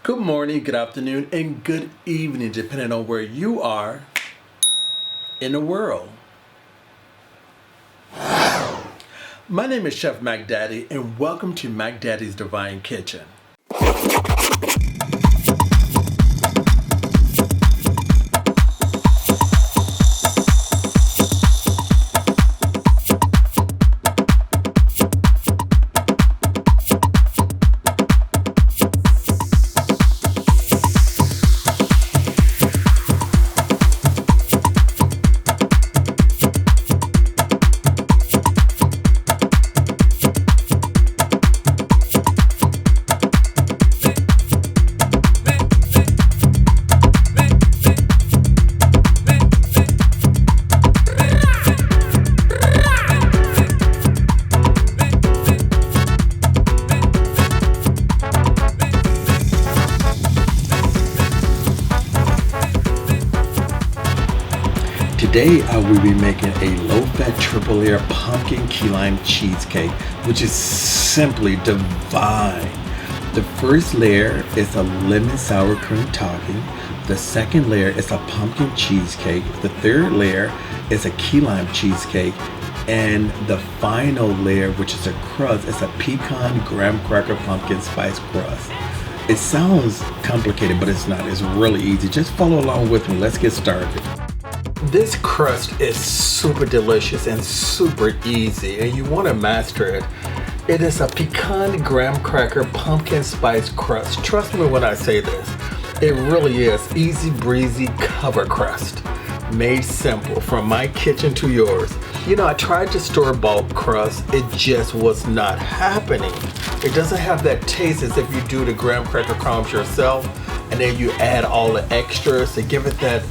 Good morning, good afternoon, and good evening, depending on where you are in the world. My name is Chef Mac Daddy, and welcome to Mac Daddy's Divine Kitchen. Today I will be making a low-fat triple layer pumpkin key lime cheesecake, which is simply divine. The first layer is a lemon sour cream topping. The second layer is a pumpkin cheesecake. The third layer is a key lime cheesecake. And the final layer, which is a crust, is a pecan graham cracker pumpkin spice crust. It sounds complicated, but it's not. It's really easy. Just follow along with me. Let's get started. This crust is super delicious and super easy, and you want to master it. It is a pecan graham cracker pumpkin spice crust. Trust me when I say this. It really is easy breezy cover crust. Made simple from my kitchen to yours. You know, I tried to store-bought crust. It just was not happening. It doesn't have that taste as if you do the graham cracker crumbs yourself, and then you add all the extras to give it that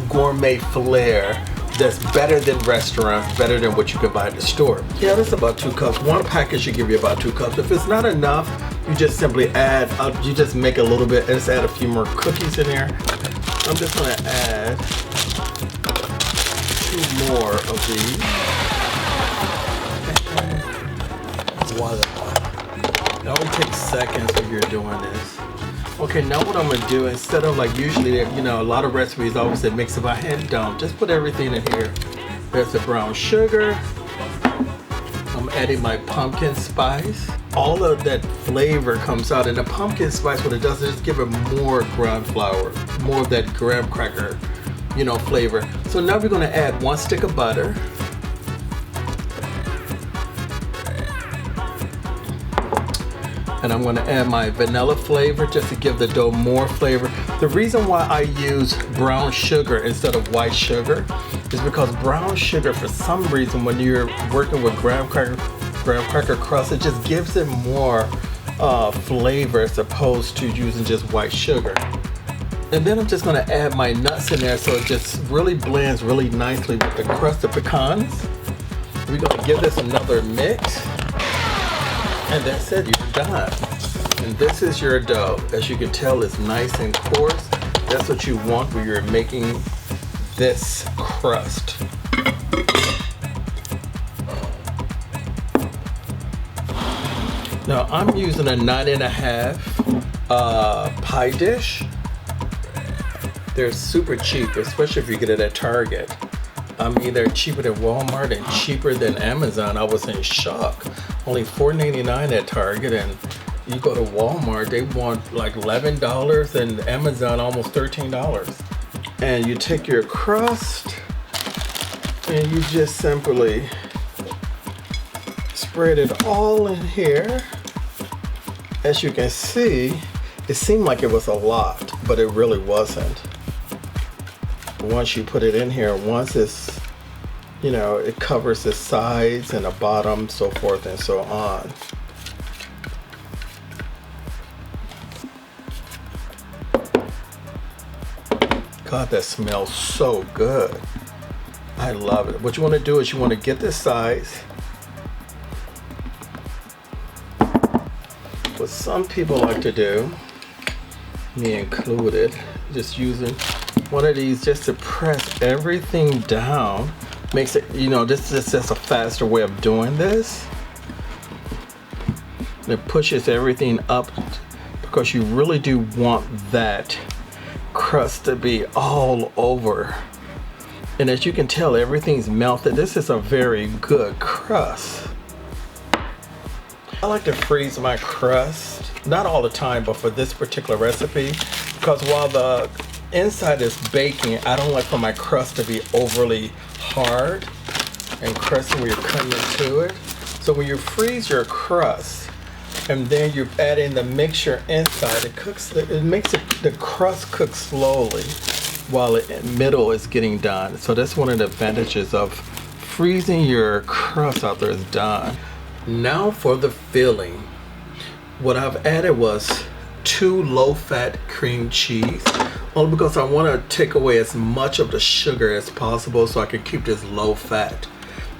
gourmet flair that's better than restaurants, better than what you can buy at the store. Yeah, that's about 2 cups. One package should give you about 2 cups. If it's not enough, you just simply add, you just make a little bit, and just add a few more cookies in there. I'm just gonna add 2 more of these. Voila. It only takes seconds if you're doing this. Okay, now what I'm gonna do, instead of like usually, you know, a lot of recipes always say mix it by hand, don't. Just put everything in here. There's the brown sugar. I'm adding my pumpkin spice. All of that flavor comes out, and the pumpkin spice, what it does is give it more ground flour, more of that graham cracker, you know, flavor. So now we're gonna add 1 stick of butter. And I'm going to add my vanilla flavor just to give the dough more flavor. The reason why I use brown sugar instead of white sugar is because brown sugar, for some reason, when you're working with graham cracker crust, it just gives it more flavor as opposed to using just white sugar. And then I'm just going to add my nuts in there so it just really blends really nicely with the crust of pecans. We're going to give this another mix. And that's it, you're done. And this is your dough. As you can tell, it's nice and coarse. That's what you want when you're making this crust. Now I'm using a 9.5 pie dish. They're super cheap, especially if you get it at Target. I mean, they're cheaper than Walmart and cheaper than Amazon. I was in shock. Only $4.99 at Target, and you go to Walmart, they want like $11, and Amazon almost $13. And you take your crust, and you just simply spread it all in here. As you can see, it seemed like it was a lot, but it really wasn't. Once you put it in here, once it's, you know, it covers the sides and the bottom, so forth and so on. God, that smells so good. I love it. What you want to do is you want to get this size. What some people like to do, me included, just using one of these just to press everything down. Makes it, you know, this is just a faster way of doing this. It pushes everything up because you really do want that crust to be all over. And as you can tell, everything's melted. This is a very good crust. I like to freeze my crust, not all the time, but for this particular recipe, because while the inside is baking, I don't like for my crust to be overly hard and crusty when you're cutting into it. So when you freeze your crust and then you add in the mixture inside, it makes the crust cook slowly while the middle is getting done. So that's one of the advantages of freezing your crust after it's done. Now for the filling. What I've added was 2 low-fat cream cheese, only because I want to take away as much of the sugar as possible so I can keep this low fat.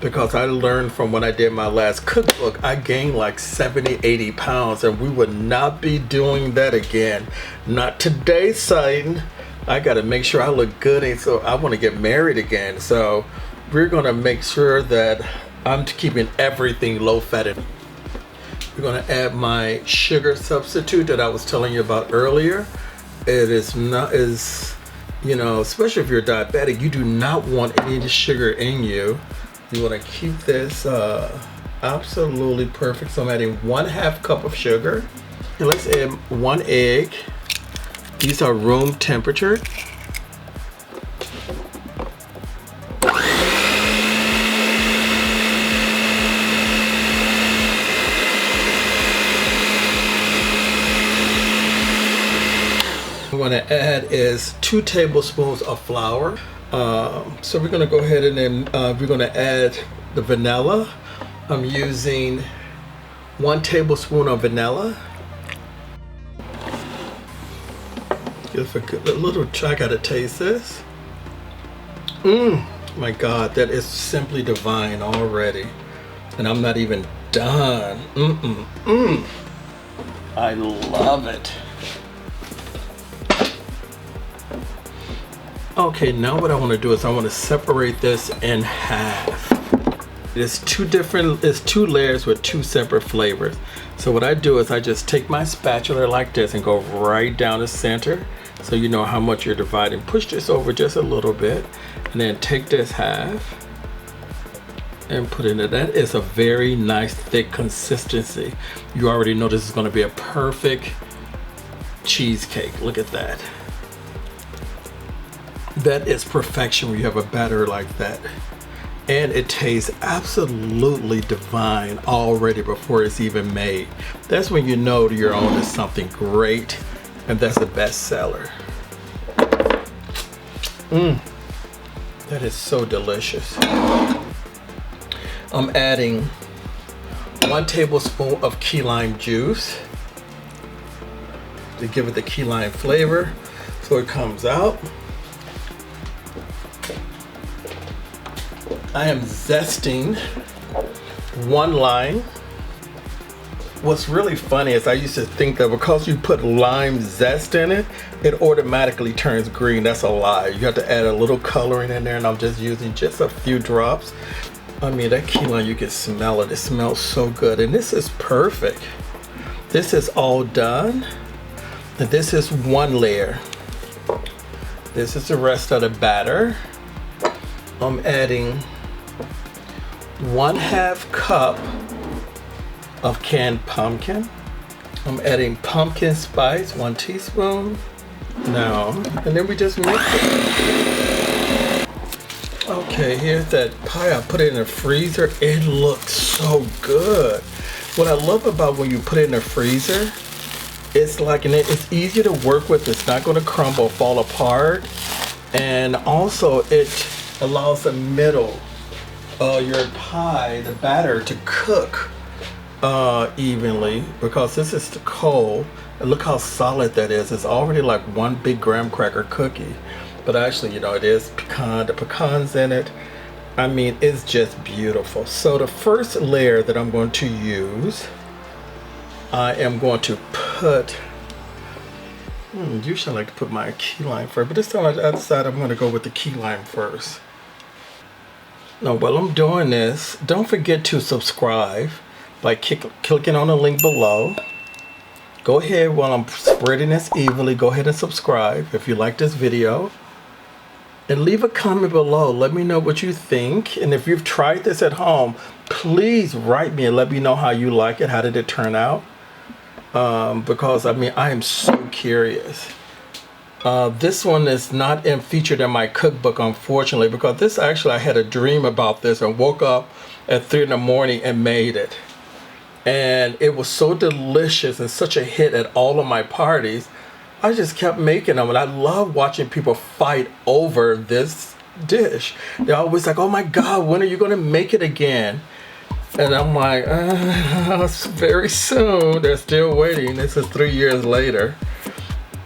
Because I learned from when I did my last cookbook, I gained like 70-80 pounds, and we would not be doing that again. Not today, son. I got to make sure I look good, and so I want to get married again. So we're going to make sure that I'm keeping everything low fatted. We're going to add my sugar substitute that I was telling you about earlier. It is not, you know, especially if you're diabetic, you do not want any sugar in you. You want to keep this absolutely perfect. So I'm adding 1/2 cup of sugar. And let's add 1 egg. These are room temperature. What I'm going to add is 2 tablespoons of flour. So we're going to go ahead and then we're going to add the vanilla. I'm using 1 tablespoon of vanilla. Give it a little try. I gotta taste this. My God, that is simply divine already, and I'm not even done. I love it. Okay, now what I want to do is I want to separate this in half. It's 2 layers with 2 separate flavors. So what I do is I just take my spatula like this and go right down the center, so you know how much you're dividing. Push this over just a little bit, and then take this half and put it in. That is a very nice thick consistency. You already know this is going to be a perfect cheesecake. Look at that. That is perfection when you have a batter like that. And it tastes absolutely divine already before it's even made. That's when you know your own is something great, and that's the best seller. That is so delicious. I'm adding 1 tablespoon of key lime juice to give it the key lime flavor so it comes out. I am zesting 1 lime. What's really funny is I used to think that because you put lime zest in it, it automatically turns green. That's a lie. You have to add a little coloring in there, and I'm just using just a few drops. I mean, that key lime, you can smell it. It smells so good, and this is perfect. This is all done, and this is 1 layer. This is the rest of the batter. I'm adding 1/2 cup of canned pumpkin. I'm adding pumpkin spice, 1 teaspoon. Now, and then we just mix it. Okay, here's that pie. I put it in the freezer. It looks so good. What I love about when you put it in the freezer, it's like, and it's easy to work with. It's not going to crumble, fall apart, and also it allows the middle your pie, the batter, to cook evenly, because this is the cold. And look how solid that is. It's already like 1 big graham cracker cookie, but actually, you know, it is pecan. The pecans in it, I mean, it's just beautiful. So the first layer that I'm going to use, I am going to put usually I like to put my key lime first, but this time I decided I'm going to go with the key lime first. Now, while I'm doing this, don't forget to subscribe by clicking on the link below. Go ahead, while I'm spreading this evenly, go ahead and subscribe if you like this video. And leave a comment below. Let me know what you think. And if you've tried this at home, please write me and let me know how you like it. How did it turn out? Because I mean, I am so curious. This one is not featured in my cookbook, unfortunately, because this actually, I had a dream about this and woke up at 3 in the morning and made it. And it was so delicious and such a hit at all of my parties. I just kept making them, and I love watching people fight over this dish. They're always like, oh my God, when are you gonna make it again? And I'm like, very soon. They're still waiting. This is 3 years later.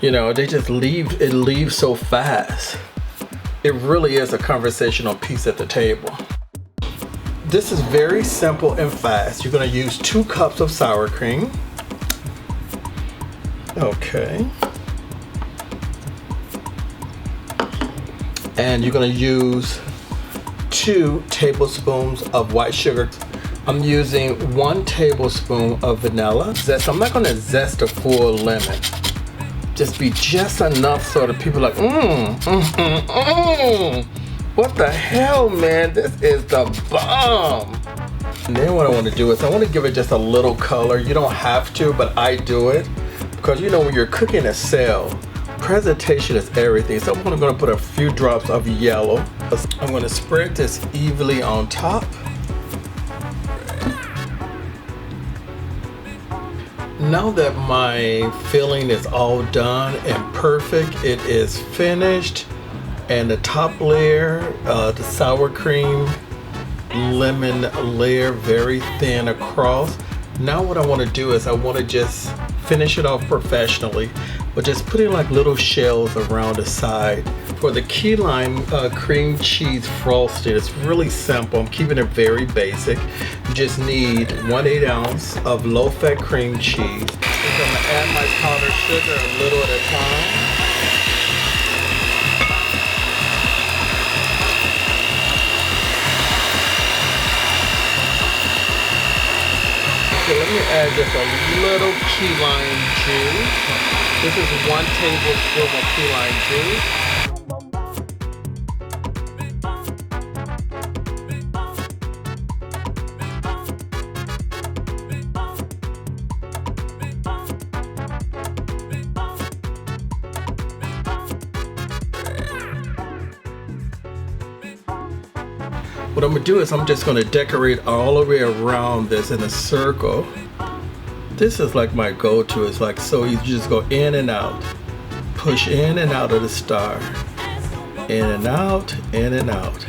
You know, they just leaves so fast. It really is a conversational piece at the table. This is very simple and fast. You're gonna use 2 cups of sour cream. Okay. And you're gonna use 2 tablespoons of white sugar. I'm using 1 tablespoon of vanilla zest. I'm not gonna zest a full lemon. Just be just enough so that people are like, what the hell, man? This is the bomb. And then what I want to do is I want to give it just a little color. You don't have to, but I do it because you know when you're cooking a cell, presentation is everything. So I'm going to put a few drops of yellow. I'm going to spread this evenly on top. Now that my filling is all done and perfect, it is finished. And the top layer, the sour cream lemon layer, very thin across. Now what I want to do is I want to just finish it off professionally, but just putting like little shells around the side. For the key lime cream cheese frosting, it's really simple. I'm keeping it very basic. You just need 1/8 ounce of low-fat cream cheese. I'm gonna add my powdered sugar a little at a time. Okay, let me add just a little key lime juice. This is 1 tablespoon of key lime juice. What I'm gonna do is I'm just gonna decorate all the way around this in a circle. This is like my go-to. It's like so you just go in and out, push in and out of the star, in and out, in and out.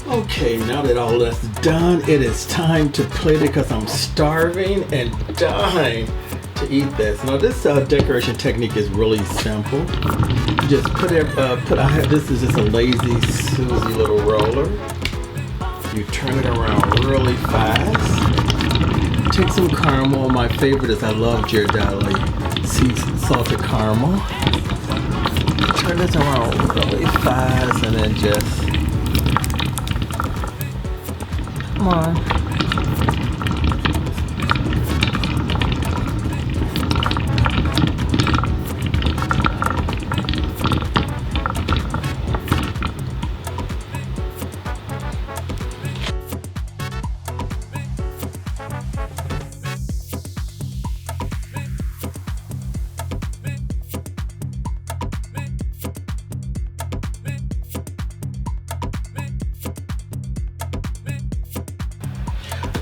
Okay, now that all that's done, it is time to plate it because I'm starving and dying to eat this. Now this decoration technique is really simple. You just this is just a lazy Susie little roller. You turn it around really fast. Take some caramel. My favorite is I love Ghirardelli salted caramel. Turn this around really fast and then just come on.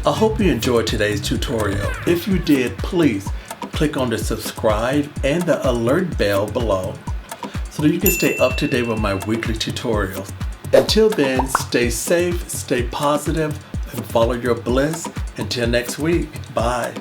I hope you enjoyed today's tutorial. If you did, please click on the subscribe and the alert bell below so that you can stay up to date with my weekly tutorials. Until then, stay safe, stay positive, and follow your bliss. Until next week, bye.